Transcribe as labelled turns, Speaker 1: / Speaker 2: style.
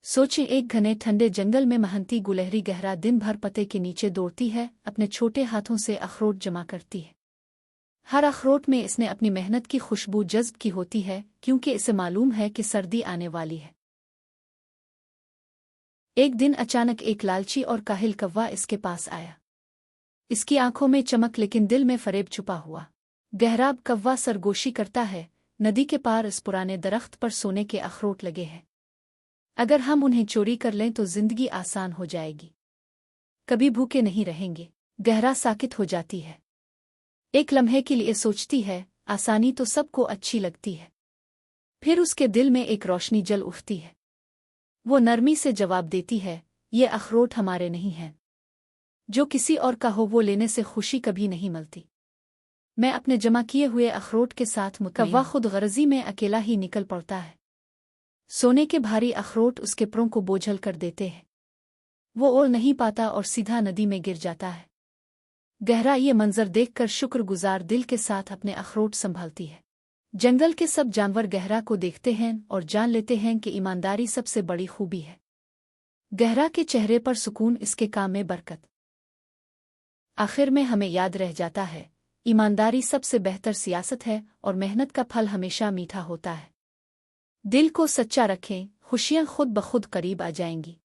Speaker 1: सोचें, एक घने ठंडे जंगल में महंती गुलहरी गहरा दिन भर पत्ते के नीचे दौड़ती है, अपने छोटे हाथों से अखरोट जमा करती है। हर अखरोट में इसने अपनी मेहनत की खुशबू जज्ब की होती है, क्योंकि इसे मालूम है कि सर्दी आने वाली है। एक दिन अचानक एक लालची और काहिल कौवा इसके पास आया। इसकी आंखों में चमक, लेकिन दिल में फरेब छुपा हुआ। गहराब कौवा सरगोशी करता है, नदी के पार इस पुराने दरख्त पर सोने के अखरोट लगे हैं। अगर हम उन्हें चोरी कर लें तो जिंदगी आसान हो जाएगी, कभी भूखे नहीं रहेंगे। गहरा साकित हो जाती है, एक लम्हे के लिए सोचती है, आसानी तो सबको अच्छी लगती है। फिर उसके दिल में एक रोशनी जल उठती है। वो नरमी से जवाब देती है, ये अखरोट हमारे नहीं हैं। जो किसी और का हो वो लेने से खुशी कभी नहीं मिलती। मैं अपने जमा किए हुए अखरोट के साथ कौवा खुद गर्जी में अकेला ही निकल पड़ता है। सोने के भारी अखरोट उसके परों को बोझल कर देते हैं। वो ओढ़ नहीं पाता और सीधा नदी में गिर जाता है। गहरा ये मंजर देखकर शुक्रगुजार दिल के साथ अपने अखरोट संभालती है। जंगल के सब जानवर गहरा को देखते हैं और जान लेते हैं कि ईमानदारी सबसे बड़ी खूबी है। गहरा के चेहरे पर सुकून, इसके काम में बरकत। आखिर में हमें याद रह जाता है, ईमानदारी सबसे बेहतर सियासत है और मेहनत का फल हमेशा मीठा होता है। दिल को सच्चा रखें, खुशियां खुद ब खुद करीब आ जाएंगी।